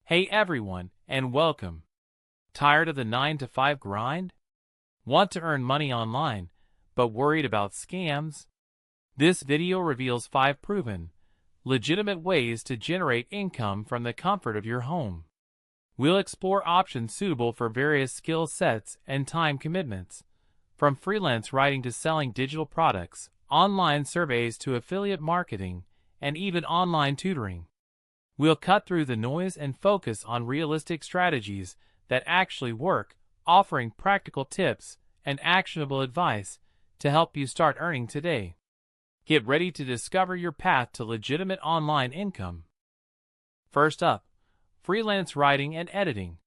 Hey everyone, and welcome. Tired of the 9 to 5 grind? Want to earn money online, but worried about scams? This video reveals 5 proven, legitimate ways to generate income from the comfort of your home. We'll explore options suitable for various skill sets and time commitments, from freelance writing to selling digital products, online surveys to affiliate marketing, and even online tutoring. We'll cut through the noise and focus on realistic strategies that actually work, offering practical tips and actionable advice to help you start earning today. Get ready to discover your path to legitimate online income. First up, freelance writing and editing.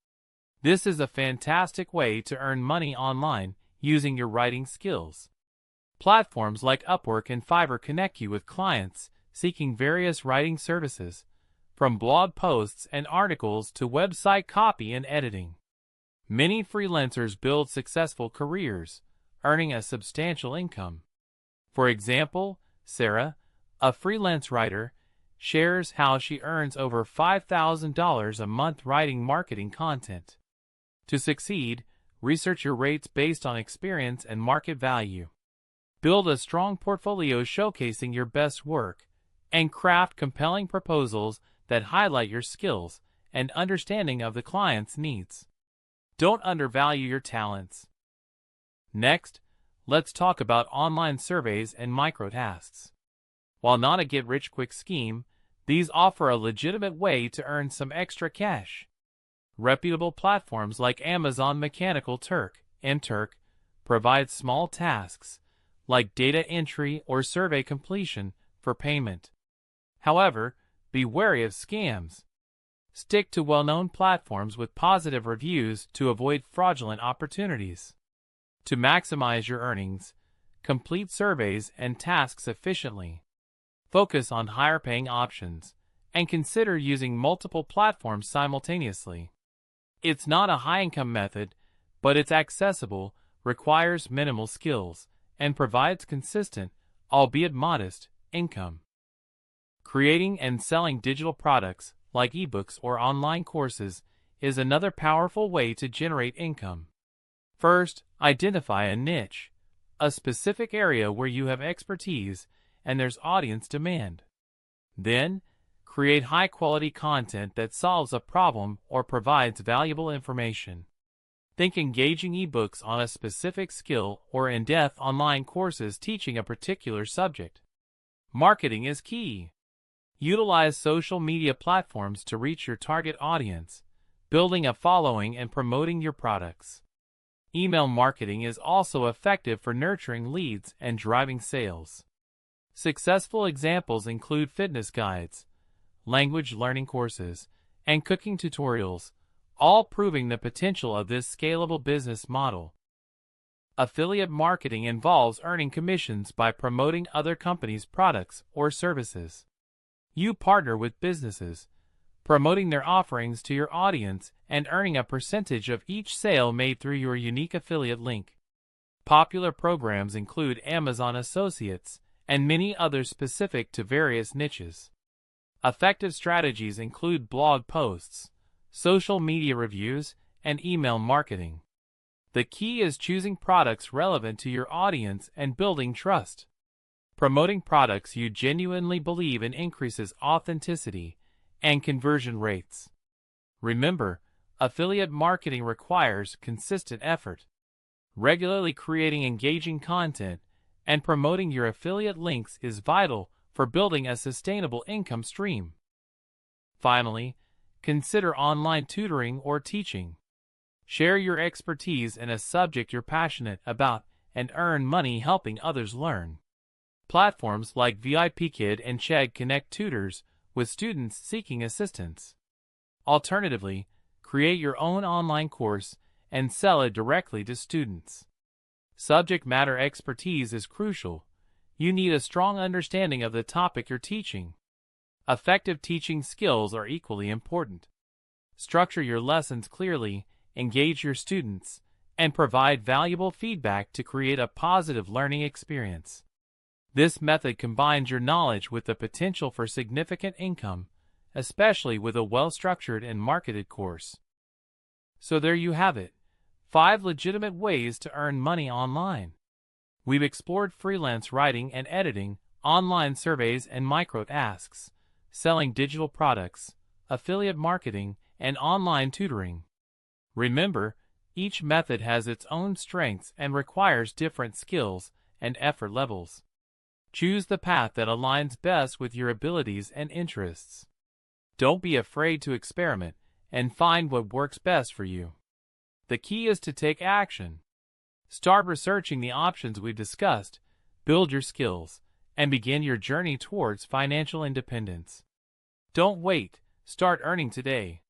This is a fantastic way to earn money online using your writing skills. Platforms like Upwork and Fiverr connect you with clients seeking various writing services, from blog posts and articles to website copy and editing. Many freelancers build successful careers, earning a substantial income. For example, Sarah, a freelance writer, shares how she earns over $5,000 a month writing marketing content. To succeed, research your rates based on experience and market value. Build a strong portfolio showcasing your best work, and craft compelling proposals that highlight your skills and understanding of the client's needs. Don't undervalue your talents. Next, let's talk about online surveys and microtasks. While not a get-rich-quick scheme, these offer a legitimate way to earn some extra cash. Reputable platforms like Amazon Mechanical Turk (MTurk) provide small tasks, like data entry or survey completion, for payment. However, be wary of scams. Stick to well-known platforms with positive reviews to avoid fraudulent opportunities. To maximize your earnings, complete surveys and tasks efficiently. Focus on higher-paying options, and consider using multiple platforms simultaneously. It's not a high-income method, but it's accessible, requires minimal skills, and provides consistent, albeit modest, income. Creating and selling digital products, like ebooks or online courses, is another powerful way to generate income. First, identify a niche, a specific area where you have expertise and there's audience demand. Then, create high-quality content that solves a problem or provides valuable information. Think engaging ebooks on a specific skill or in-depth online courses teaching a particular subject. Marketing is key. Utilize social media platforms to reach your target audience, building a following and promoting your products. Email marketing is also effective for nurturing leads and driving sales. Successful examples include fitness guides, language learning courses, and cooking tutorials, all proving the potential of this scalable business model. Affiliate marketing involves earning commissions by promoting other companies' products or services. You partner with businesses, promoting their offerings to your audience and earning a percentage of each sale made through your unique affiliate link. Popular programs include Amazon Associates and many others specific to various niches. Effective strategies include blog posts, social media reviews, and email marketing. The key is choosing products relevant to your audience and building trust. Promoting products you genuinely believe in increases authenticity and conversion rates. Remember, affiliate marketing requires consistent effort. Regularly creating engaging content and promoting your affiliate links is vital for building a sustainable income stream. Finally, consider online tutoring or teaching. Share your expertise in a subject you're passionate about and earn money helping others learn. Platforms like VIPKid and Chegg connect tutors with students seeking assistance. Alternatively, create your own online course and sell it directly to students. Subject matter expertise is crucial. You need a strong understanding of the topic you're teaching. Effective teaching skills are equally important. Structure your lessons clearly, engage your students, and provide valuable feedback to create a positive learning experience. This method combines your knowledge with the potential for significant income, especially with a well-structured and marketed course. So there you have it, 5 legitimate ways to earn money online. We've explored freelance writing and editing, online surveys and microtasks, selling digital products, affiliate marketing, and online tutoring. Remember, each method has its own strengths and requires different skills and effort levels. Choose the path that aligns best with your abilities and interests. Don't be afraid to experiment and find what works best for you. The key is to take action. Start researching the options we've discussed, build your skills, and begin your journey towards financial independence. Don't wait, start earning today.